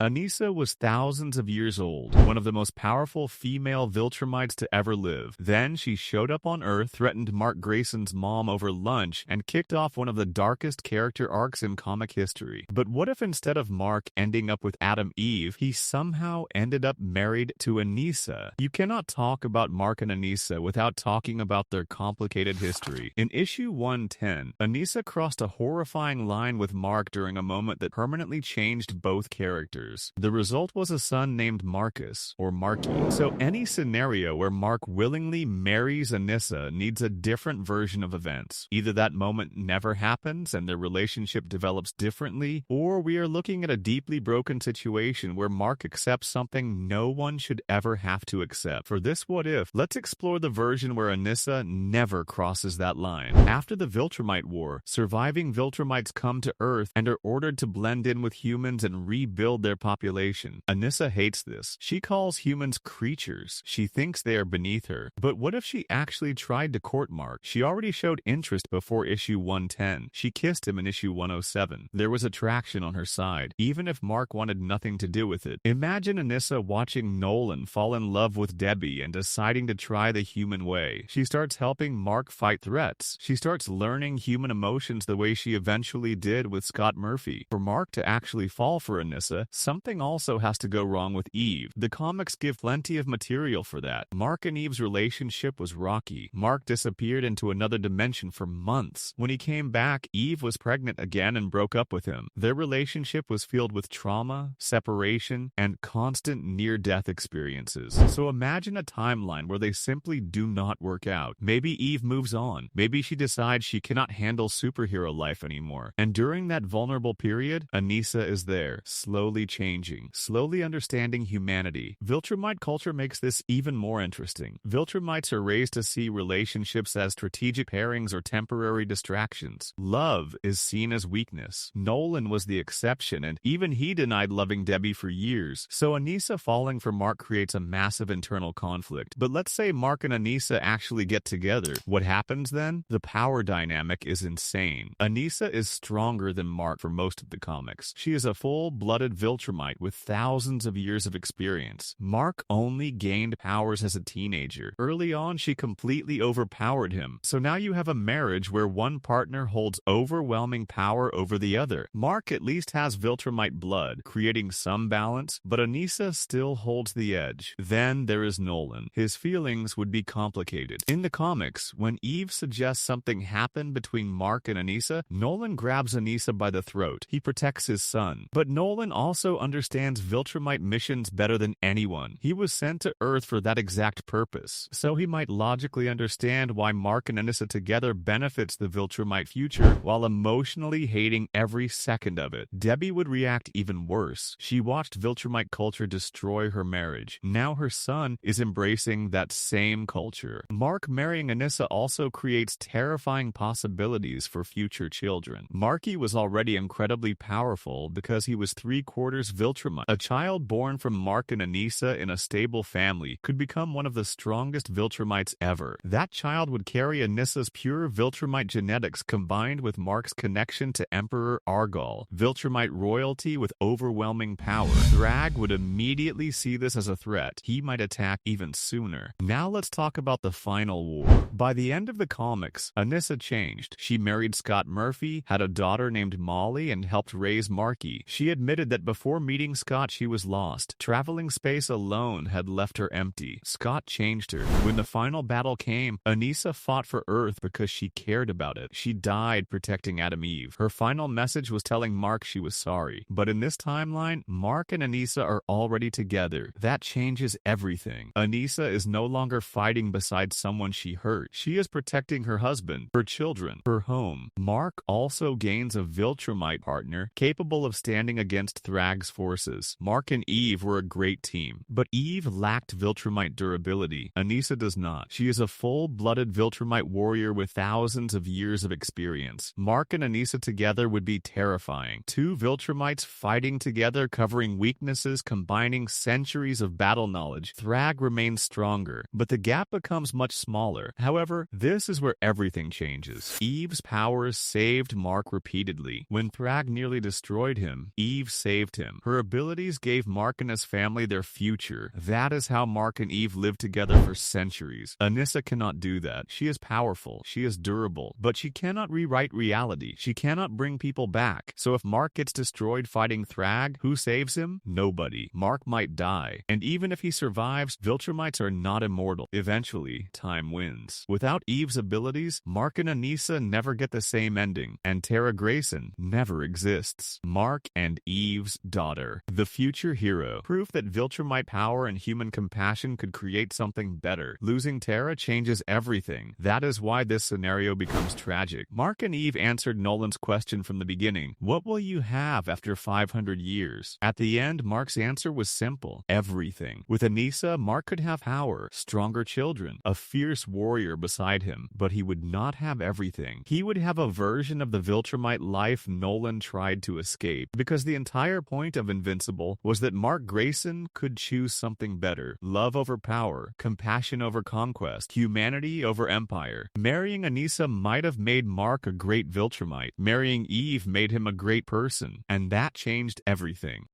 Anissa was thousands of years old, one of the most powerful female Viltrumites to ever live. Then she showed up on Earth, threatened Mark Grayson's mom over lunch, and kicked off one of the darkest character arcs in comic history. But what if instead of Mark ending up with Adam Eve, he somehow ended up married to Anissa? You cannot talk about Mark and Anissa without talking about their complicated history. In issue 110, Anissa crossed a horrifying line with Mark during a moment that permanently changed both characters. The result was a son named Marcus, or Marky. So any scenario where Mark willingly marries Anissa needs a different version of events. Either that moment never happens and their relationship develops differently, or we are looking at a deeply broken situation where Mark accepts something no one should ever have to accept. For this what if, let's explore the version where Anissa never crosses that line. After the Viltrumite War, surviving Viltrumites come to Earth and are ordered to blend in with humans and rebuild their population. Anissa hates this. She calls humans creatures. She thinks they are beneath her. But what if she actually tried to court Mark? She already showed interest before issue 110. She kissed him in issue 107. There was attraction on her side, even if Mark wanted nothing to do with it. Imagine Anissa watching Nolan fall in love with Debbie and deciding to try the human way. She starts helping Mark fight threats. She starts learning human emotions the way she eventually did with Scott Murphy. For Mark to actually fall for Anissa, something also has to go wrong with Eve. The comics give plenty of material for that. Mark and Eve's relationship was rocky. Mark disappeared into another dimension for months. When he came back, Eve was pregnant again and broke up with him. Their relationship was filled with trauma, separation, and constant near-death experiences. So imagine a timeline where they simply do not work out. Maybe Eve moves on. Maybe she decides she cannot handle superhero life anymore. And during that vulnerable period, Anissa is there, slowly changing, slowly understanding humanity. Viltrumite culture makes this even more interesting. Viltrumites are raised to see relationships as strategic pairings or temporary distractions. Love is seen as weakness. Nolan was the exception, and even he denied loving Debbie for years. So Anissa falling for Mark creates a massive internal conflict. But let's say Mark and Anissa actually get together. What happens then? The power dynamic is insane. Anissa is stronger than Mark for most of the comics. She is a full-blooded Viltrumite with thousands of years of experience. Mark only gained powers as a teenager. Early on, she completely overpowered him. So now you have a marriage where one partner holds overwhelming power over the other. Mark at least has Viltrumite blood, creating some balance, but Anissa still holds the edge. Then there is Nolan. His feelings would be complicated. In the comics, when Eve suggests something happen between Mark and Anissa, Nolan grabs Anissa by the throat. He protects his son. But Nolan also understands Viltrumite missions better than anyone. He was sent to Earth for that exact purpose. So he might logically understand why Mark and Anissa together benefits the Viltrumite future while emotionally hating every second of it. Debbie would react even worse. She watched Viltrumite culture destroy her marriage. Now her son is embracing that same culture. Mark marrying Anissa also creates terrifying possibilities for future children. Marky was already incredibly powerful because he was 3/4 Viltrumite. A child born from Mark and Anissa in a stable family could become one of the strongest Viltrumites ever. That child would carry Anissa's pure Viltrumite genetics combined with Mark's connection to Emperor Argol, Viltrumite royalty with overwhelming power. Thrag would immediately see this as a threat. He might attack even sooner. Now let's talk about the final war. By the end of the comics, Anissa changed. She married Scott Murphy, had a daughter named Molly, and helped raise Marky. She admitted that before meeting Scott she was lost. Traveling space alone had left her empty. Scott changed her. When the final battle came, Anissa fought for Earth because she cared about it. She died protecting Adam Eve. Her final message was telling Mark she was sorry. But in this timeline, Mark and Anissa are already together. That changes everything. Anissa is no longer fighting beside someone she hurt. She is protecting her husband, her children, her home. Mark also gains a Viltrumite partner capable of standing against Thrag's forces. Mark and Eve were a great team, but Eve lacked Viltrumite durability. Anissa does not. She is a full-blooded Viltrumite warrior with thousands of years of experience. Mark and Anissa together would be terrifying. Two Viltrumites fighting together, covering weaknesses, combining centuries of battle knowledge. Thrag remains stronger, but the gap becomes much smaller. However, this is where everything changes. Eve's powers saved Mark repeatedly. When Thrag nearly destroyed him, Eve saved him. him. Her abilities gave Mark and his family their future. That is how Mark and Eve lived together for centuries. Anissa cannot do that. She is powerful. She is durable. But she cannot rewrite reality. She cannot bring people back. So if Mark gets destroyed fighting Thrag, who saves him? Nobody. Mark might die. And even if he survives, Viltrumites are not immortal. Eventually, time wins. Without Eve's abilities, Mark and Anissa never get the same ending. And Tara Grayson never exists. Mark and Eve's daughter. The future hero. Proof that Viltrumite power and human compassion could create something better. Losing Tara changes everything. That is why this scenario becomes tragic. Mark and Eve answered Nolan's question from the beginning. What will you have after 500 years? At the end, Mark's answer was simple. Everything. With Anissa, Mark could have power, stronger children, a fierce warrior beside him, but he would not have everything. He would have a version of the Viltrumite life Nolan tried to escape, because the entire point of Invincible was that Mark Grayson could choose something better. Love over power, compassion over conquest, humanity over empire. Marrying Anissa might have made Mark a great Viltrumite. Marrying Eve made him a great person, and that changed everything.